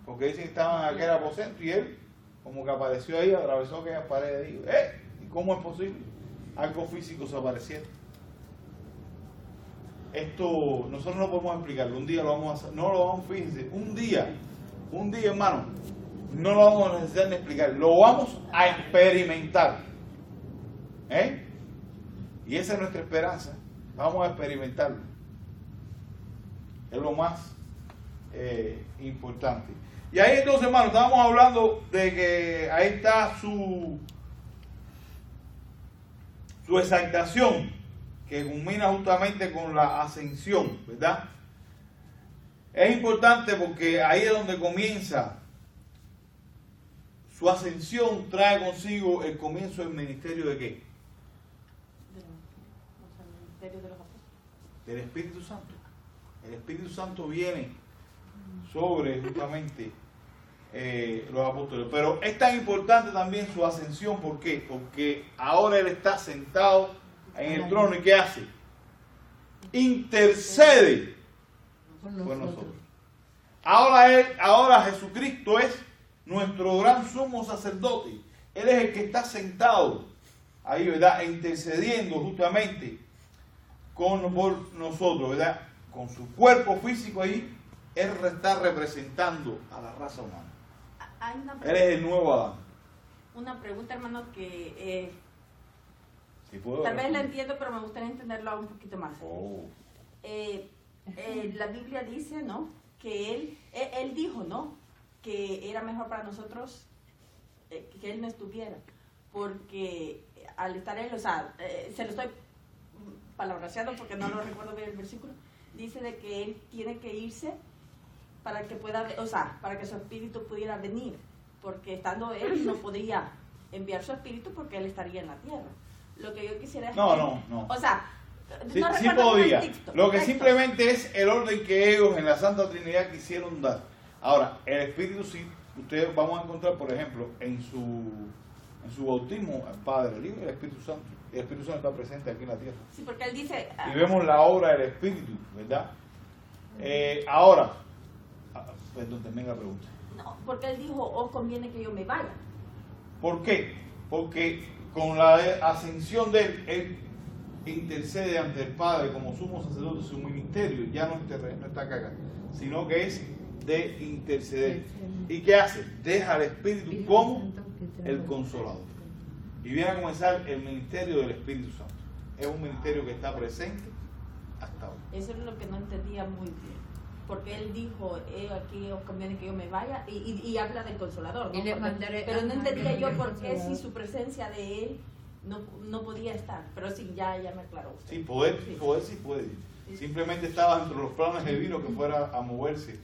Porque dicen que estaban en aquel aposento y él, como que apareció ahí, atravesó aquellas paredes y dijo, ¿y cómo es posible? Algo físico se apareciera. Esto nosotros no podemos explicarlo, un día lo vamos a hacer, no lo vamos, fíjense, un día hermano, no lo vamos a necesitar ni explicar, lo vamos a experimentar. Y esa es nuestra esperanza, vamos a experimentarlo. Es lo más importante. Y ahí entonces, hermano, estábamos hablando de que ahí está su exaltación, que culmina justamente con la ascensión, ¿verdad? Es importante porque ahí es donde comienza su ascensión, trae consigo el comienzo del ministerio de qué? El ministerio de los apóstoles. Del Espíritu Santo. El Espíritu Santo viene sobre justamente los apóstoles. Pero es tan importante también su ascensión, ¿por qué? Porque ahora Él está sentado en el trono y ¿qué hace? Intercede por nosotros. Ahora Jesucristo es nuestro gran sumo sacerdote. Él es el que está sentado ahí, ¿verdad? Intercediendo justamente por nosotros, ¿verdad? Con su cuerpo físico ahí, Él está representando a la raza humana. Hay una Él es el nuevo Adán. Una pregunta, hermano, que ¿Sí puedo? tal vez la entiendo, pero me gustaría entenderlo un poquito más. Oh. La Biblia dice, ¿no? Que él dijo, ¿no? Que era mejor para nosotros que Él no estuviera. Porque al estar Él, o sea, se lo estoy palabraseando porque no lo recuerdo bien el versículo, dice de que Él tiene que irse para que pueda, o sea, para que su espíritu pudiera venir. Porque estando Él no podría enviar su espíritu porque Él estaría en la tierra. Lo que yo quisiera es... No. O sea, Sí, no sí recuerdo podía. el texto. Lo que Texto. simplemente es el orden que ellos en la Santa Trinidad quisieron dar. Ahora, el Espíritu sí, ustedes vamos a encontrar, por ejemplo, en su bautismo, el Padre, el Hijo y el Espíritu Santo. El Espíritu Santo está presente aquí en la tierra. Sí, porque Él dice... Y vemos la obra del Espíritu, ¿verdad? Ahora, perdón, también la pregunta. No, porque Él dijo, os conviene que yo me vaya. ¿Por qué? Porque con la ascensión de Él intercede ante el Padre como sumo sacerdote. Su ministerio ya no está acá, sino que es de interceder. ¿Y qué hace? Deja al Espíritu como el Consolador. Y viene a comenzar el ministerio del Espíritu Santo. Es un ministerio que está presente hasta ahora. Eso es lo que no entendía muy bien. Porque Él dijo, aquí os conviene que yo me vaya, y habla del Consolador, ¿no? Y le mandaré- pero no ajá, entendía el yo por qué Consolador. si su presencia de Él no podía estar. Pero sí, ya me aclaró usted. Sí, poder sí puede. Simplemente estaba dentro de los planes divinos que fuera a moverse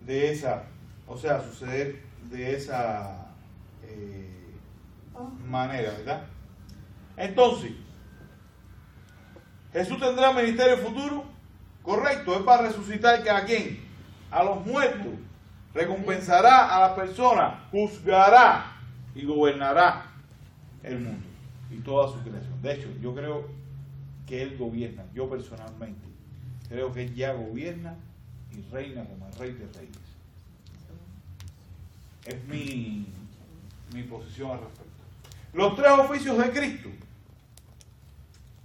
de esa, o sea, a suceder de esa manera, ¿verdad? Entonces, Jesús tendrá ministerio futuro, correcto, es para resucitar a quién, a los muertos, recompensará a las personas, juzgará y gobernará el mundo y toda su creación. De hecho, yo creo que Él gobierna. Yo personalmente creo que Él ya gobierna y reina como el Rey de Reyes. Es mi posición al respecto. Los tres oficios de Cristo.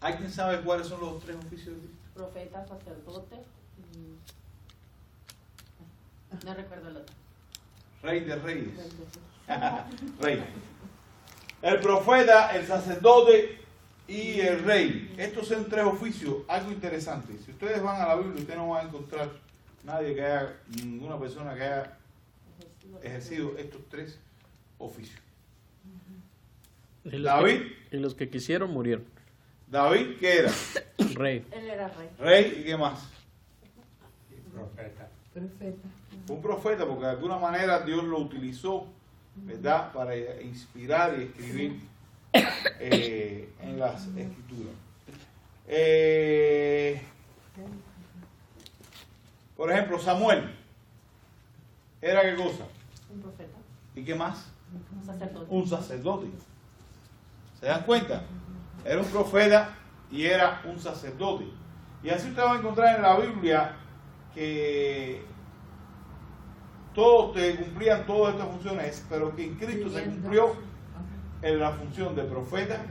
¿Alguien sabe cuáles son los tres oficios de Cristo? Profeta, sacerdote. No recuerdo el otro. Rey de Reyes. Rey. El profeta, el sacerdote y el rey. Estos son tres oficios. Algo interesante. Si ustedes van a la Biblia, ustedes no van a encontrar ninguna persona que haya ejercido estos tres oficios. David. Y los que quisieron murieron. David, ¿qué era? Rey. Él era rey. Rey, ¿y qué más? Profeta. Profeta. Un profeta, porque de alguna manera Dios lo utilizó, ¿verdad?, para inspirar y escribir en las escrituras. Por ejemplo, Samuel, ¿era qué cosa? Un profeta. ¿Y qué más? Un sacerdote. Un sacerdote. ¿Se dan cuenta? Era un profeta y era un sacerdote. Y así usted va a encontrar en la Biblia que todos cumplían todas estas funciones, pero que en Cristo se cumplió en la función de profeta,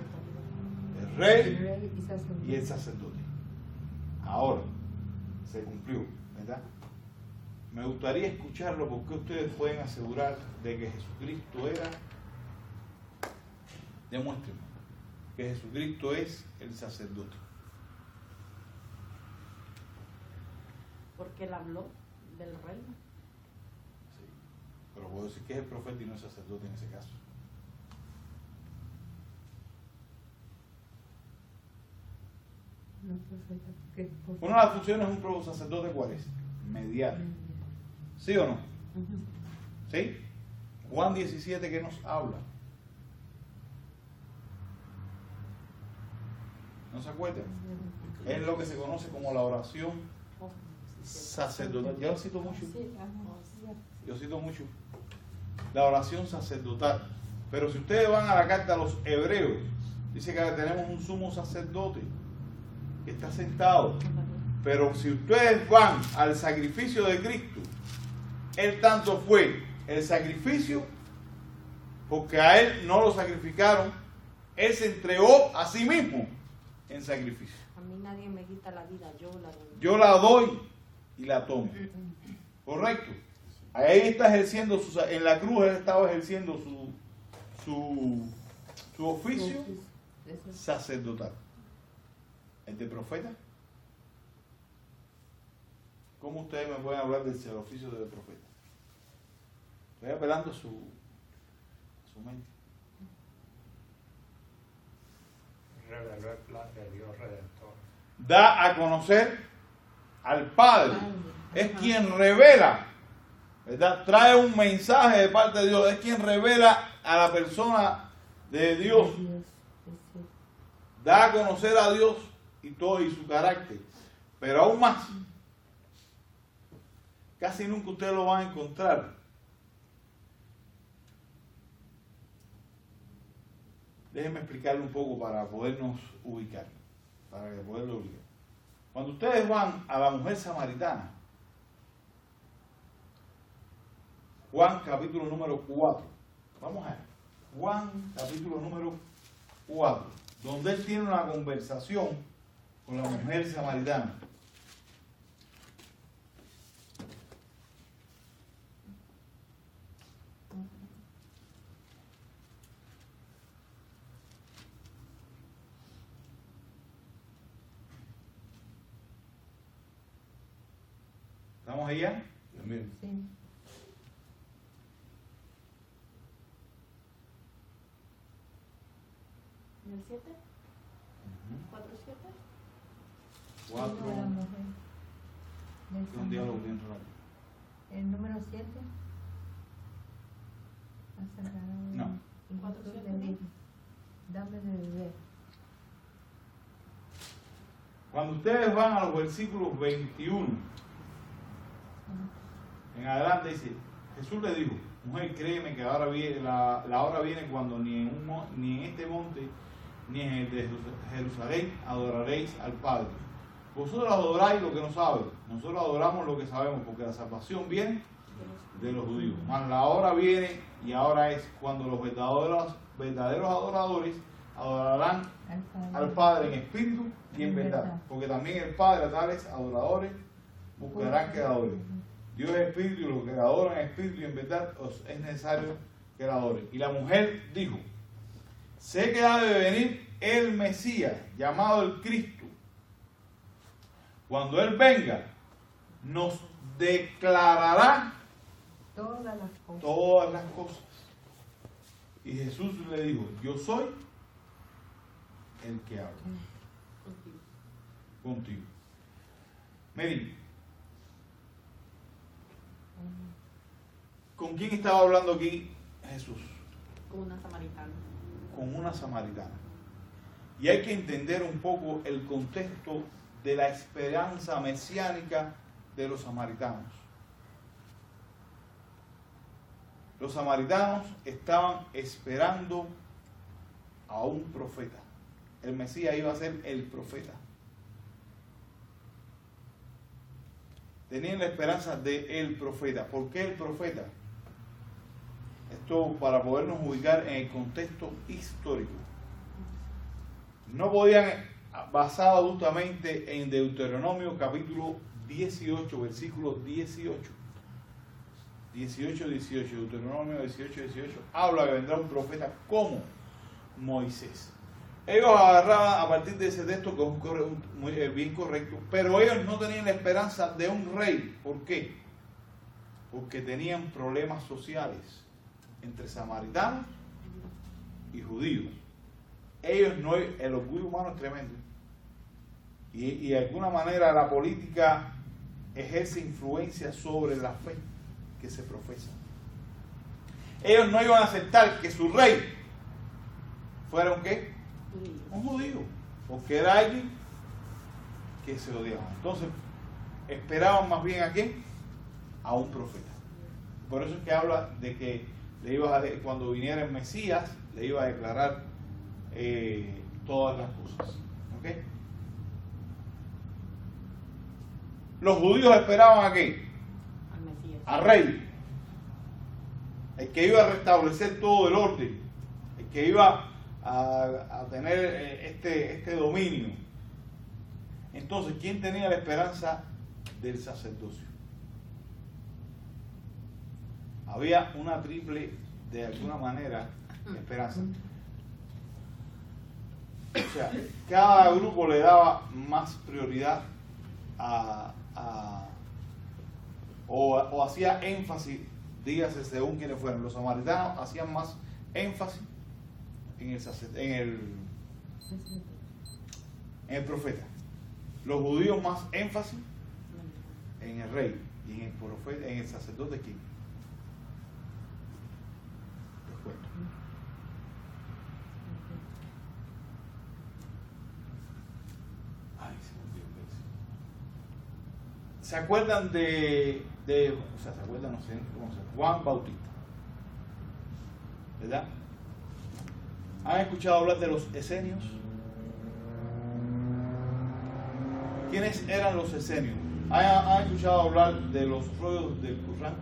el rey y el sacerdote. Ahora se cumplió, ¿verdad? Me gustaría escucharlo porque ustedes pueden asegurar de que Jesucristo era. Demuéstrenme que Jesucristo es el sacerdote. Porque él habló del reino. Sí. Pero puedo decir que es el profeta y no el sacerdote en ese caso. No, profeta, porque Una de las funciones de un sacerdote, ¿cuál es? Mediar. ¿Sí o no? ¿Sí? Juan 17, ¿qué nos habla? ¿No se acuerdan? Es lo que se conoce como la oración sacerdotal. Yo cito mucho. Yo cito mucho. La oración sacerdotal. Pero si ustedes van a la carta a los Hebreos, dice que tenemos un sumo sacerdote que está sentado. Pero si ustedes van al sacrificio de Cristo, Él tanto fue el sacrificio, porque a Él no lo sacrificaron, Él se entregó a sí mismo en sacrificio. A mí nadie me quita la vida, yo la doy. Yo la doy y la tomo. ¿Correcto? Ahí está ejerciendo, en la cruz Él estaba ejerciendo su oficio sacerdotal. ¿El de profeta? ¿Cómo ustedes me pueden hablar del oficio de profeta? Estoy apelando a su mente. Reveló el plan de Dios Redentor. Da a conocer al Padre. Es quien revela, ¿verdad? Trae un mensaje de parte de Dios. Es quien revela a la persona de Dios. Da a conocer a Dios y todo y su carácter. Pero aún más, casi nunca ustedes lo van a encontrar. Déjenme explicarle un poco para podernos ubicar. Para poderlo ubicar. Cuando ustedes van a la mujer samaritana, Juan capítulo número 4. Vamos a ver. Juan capítulo número 4. Donde él tiene una conversación con la mujer samaritana. ¿Estamos allá? Amén. Sí. ¿En el 7? ¿4, 7? 4. De la mujer. De Un diálogo bien rápido. El número 7. No. 4, 7. Dame de beber. Cuando ustedes van a los versículos 21 en adelante, dice: Jesús le dijo, mujer, créeme que ahora viene, la hora viene cuando ni en este monte ni en el de Jerusalén adoraréis al Padre. Vosotros adoráis lo que no sabéis, nosotros adoramos lo que sabemos, porque la salvación viene de los judíos. Mas la hora viene, y ahora es, cuando los verdaderos adoradores adorarán al Padre en espíritu y en verdad, porque también el Padre a tales adoradores buscarán que adoren. Dios es espíritu, y los que adoran en espíritu y en verdad es necesario que la adoren. Y la mujer dijo: sé que ha de venir el Mesías, llamado el Cristo. Cuando Él venga, nos declarará todas las cosas. Y Jesús le dijo: yo soy el que habla contigo. Miren, ¿con quién estaba hablando aquí Jesús? Con una samaritana. Con una samaritana. Y hay que entender un poco el contexto de la esperanza mesiánica de los samaritanos. Los samaritanos estaban esperando a un profeta. El Mesías iba a ser el profeta. Tenían la esperanza de el profeta. ¿Por qué el profeta? Esto para podernos ubicar en el contexto histórico. No podían, basado justamente en Deuteronomio capítulo 18, versículo 18. 18, Deuteronomio 18, habla que vendrá un profeta como Moisés. Ellos agarraban a partir de ese texto, que es bien correcto, pero ellos no tenían la esperanza de un rey. ¿Por qué? Porque tenían problemas sociales entre samaritanos y judíos. Ellos no, el orgullo humano es tremendo. Y de alguna manera la política ejerce influencia sobre la fe que se profesa. Ellos no iban a aceptar que su rey fuera un ¿qué? Un judío, porque era alguien que se odiaba. Entonces esperaban más bien ¿a quién? A un profeta. Por eso es que habla de que cuando viniera el Mesías le iba a declarar todas las cosas. ¿Okay? Los judíos esperaban ¿a qué? Al Mesías. Al rey, el que iba a restablecer todo el orden, el que iba a tener este dominio. Entonces, ¿quién tenía la esperanza del sacerdocio? Había una triple, de alguna manera, esperanza. O sea, cada grupo le daba más prioridad o hacía énfasis, dígase según quienes fueran. Los samaritanos hacían más énfasis en el profeta. Los judíos más énfasis en el rey y en el profeta, en el sacerdote. ¿Quién? Les cuento. Ay, se me olvidó el verso. ¿Se acuerdan se acuerdan, no sé cómo se llama, Juan Bautista? ¿Verdad? ¿Han escuchado hablar de los esenios? ¿Quiénes eran los esenios? ¿Han escuchado hablar de los rollos del Qur'án?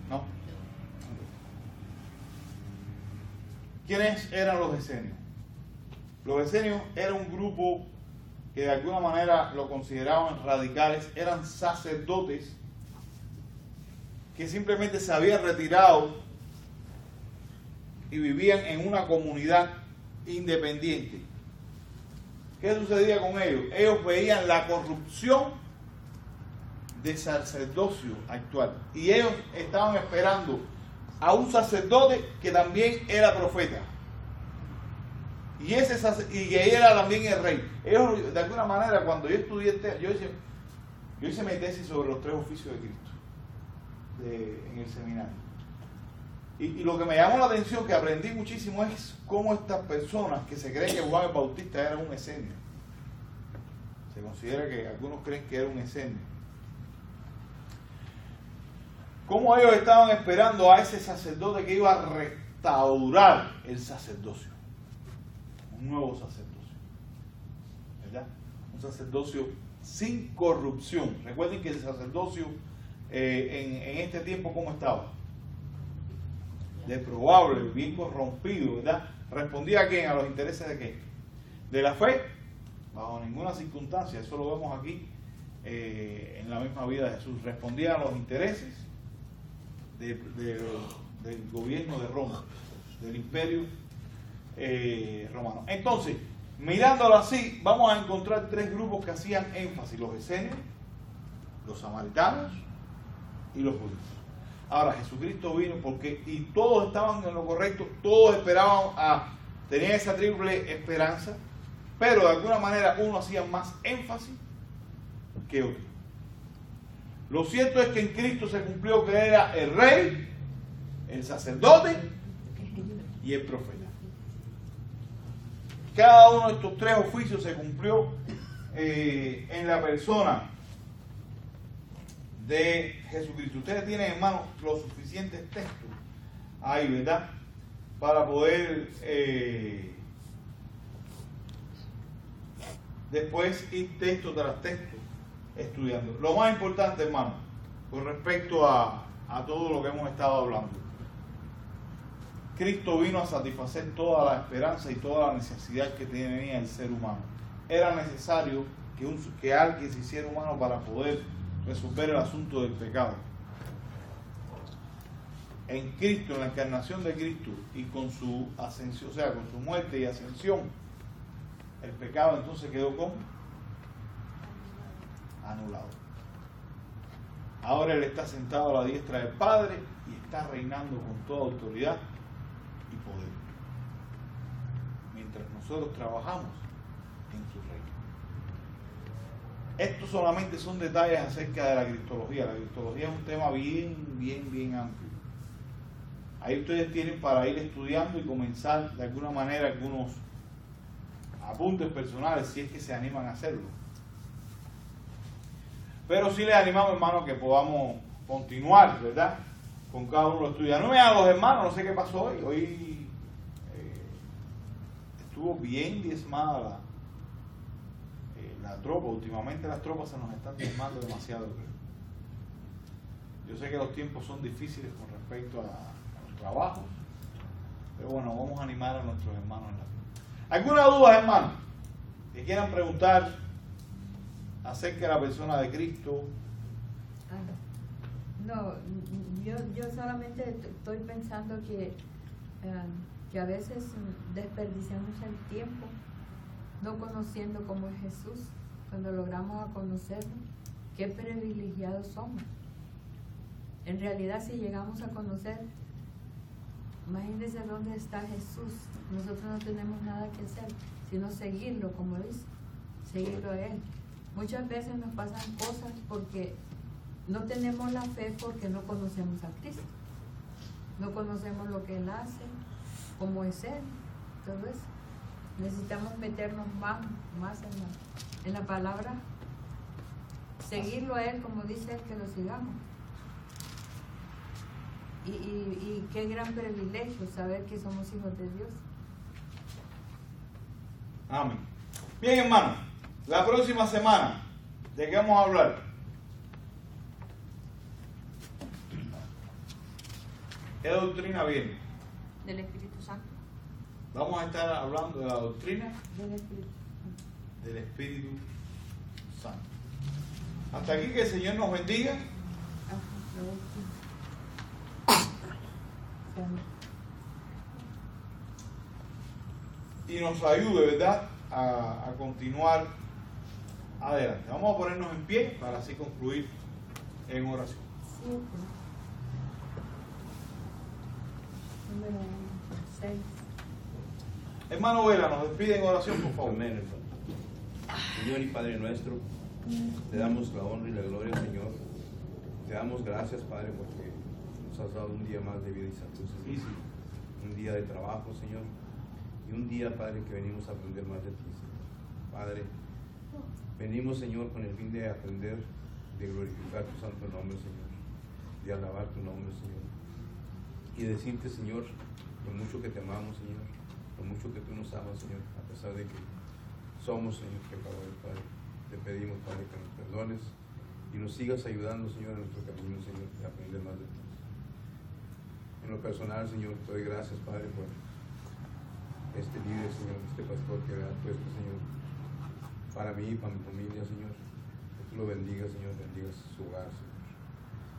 ¿No? ¿Quiénes eran los esenios? Los esenios eran un grupo que de alguna manera lo consideraban radicales, eran sacerdotes que simplemente se habían retirado y vivían en una comunidad independiente. ¿Qué sucedía con ellos? Ellos veían la corrupción del sacerdocio actual y ellos estaban esperando a un sacerdote que también era profeta. Y ese era también el rey. Ellos, de alguna manera, cuando yo estudié, yo hice mi tesis sobre los 3 oficios de Cristo en el seminario. Y lo que me llamó la atención, que aprendí muchísimo, es cómo estas personas que se creen que Juan el Bautista era un esenio. Se considera que algunos creen que era un esenio. Cómo ellos estaban esperando a ese sacerdote que iba a restaurar el sacerdocio. un nuevo sacerdocio, ¿verdad? Un sacerdocio sin corrupción. Recuerden que el sacerdocio en este tiempo, ¿cómo estaba? Deprobable, bien corrompido, ¿verdad? ¿Respondía a quién? ¿A los intereses de qué? ¿De la fe? Bajo ninguna circunstancia. Eso lo vemos aquí en la misma vida de Jesús. Respondía a los intereses del gobierno de Roma, del imperio romano. Entonces, mirándolo así, vamos a encontrar tres grupos que hacían énfasis: los esenios, los samaritanos y los judíos. Ahora, Jesucristo vino y todos estaban en lo correcto, todos esperaban tenían esa triple esperanza, pero de alguna manera uno hacía más énfasis que otro. Lo cierto es que en Cristo se cumplió que era el rey, el sacerdote y el profeta. Cada uno de estos tres oficios se cumplió en la persona de Jesucristo. Ustedes tienen, hermanos, los suficientes textos ahí, ¿verdad? Para poder después ir texto tras texto estudiando. Lo más importante, hermano, con respecto a todo lo que hemos estado hablando: Cristo vino a satisfacer toda la esperanza y toda la necesidad que tenía el ser humano. Era necesario que alguien se hiciera humano para poder resolver el asunto del pecado. En Cristo, en la encarnación de Cristo y con su ascensión, o sea, con su muerte y ascensión, el pecado entonces quedó como anulado. Ahora Él está sentado a la diestra del Padre y está reinando con toda autoridad y poder, mientras nosotros trabajamos en su reino. Estos solamente son detalles acerca de la cristología. La cristología es un tema bien amplio. Ahí ustedes tienen para ir estudiando y comenzar de alguna manera algunos apuntes personales, si es que se animan a hacerlo. Pero sí les animamos, hermanos, que podamos continuar, ¿verdad?, con cada uno de los estudios. No me a los hermanos, no sé qué pasó hoy. Hoy estuvo bien diezmada la tropa. Últimamente las tropas se nos están diezmando demasiado, creo. Yo sé que los tiempos son difíciles con respecto a los trabajos, pero bueno, vamos a animar a nuestros hermanos en la fe. ¿Alguna duda, hermanos, que quieran preguntar acerca de la persona de Cristo? No, yo solamente estoy pensando que a veces desperdiciamos el tiempo no conociendo cómo es Jesús. Cuando logramos a conocerlo, qué privilegiados somos. En realidad, si llegamos a conocer, imagínense dónde está Jesús. Nosotros no tenemos nada que hacer, sino seguirlo, como dice, seguirlo a Él. Muchas veces nos pasan cosas porque no tenemos la fe, porque no conocemos a Cristo. No conocemos lo que Él hace, cómo es Él, todo eso. Necesitamos meternos más en la palabra, seguirlo a Él, como dice Él, que lo sigamos. Y qué gran privilegio saber que somos hijos de Dios. Amén. Bien, hermano, la próxima semana, ¿de qué vamos a hablar? ¿Qué doctrina viene? Del Espíritu Santo. Vamos a estar hablando de la doctrina Del Espíritu. del Espíritu Santo. Hasta aquí, que el Señor nos bendiga. Y nos ayude, ¿verdad?, a continuar adelante. Vamos a ponernos en pie para así concluir en oración. Número 6. Hermano Vela, nos despide en oración, por favor. Amén, hermano. Señor y Padre nuestro, te damos la honra y la gloria, Señor. Te damos gracias, Padre, porque nos has dado un día más de vida y salud, Señor. Un día de trabajo, Señor. Y un día, Padre, que venimos a aprender más de ti, Señor. Padre, venimos, Señor, con el fin de aprender, de glorificar tu santo nombre, Señor. De alabar tu nombre, Señor. Y decirte, Señor, lo mucho que te amamos, Señor. lo mucho que tú nos amas, Señor, a pesar de que somos, Señor, pecadores, Padre. Te pedimos, Padre, que nos perdones y nos sigas ayudando, Señor, en nuestro camino, Señor, y aprender más de ti. En lo personal, Señor, te doy gracias, Padre, por este líder, Señor, este pastor que ha puesto, Señor, para mí y para mi familia, Señor. Que tú lo bendigas, Señor, bendigas su hogar, Señor.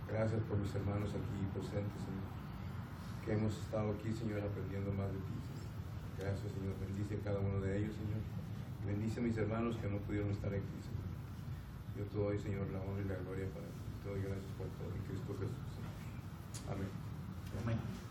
Gracias por mis hermanos aquí presentes, Señor, que hemos estado aquí, Señor, aprendiendo más de ti, Señor. Gracias, Señor, bendice a cada uno de ellos, Señor. Bendice a mis hermanos que no pudieron estar aquí, Señor. Yo te doy, Señor, la honra y la gloria para ti. Te doy gracias por todo en Cristo Jesús, Señor. Amén. Amén.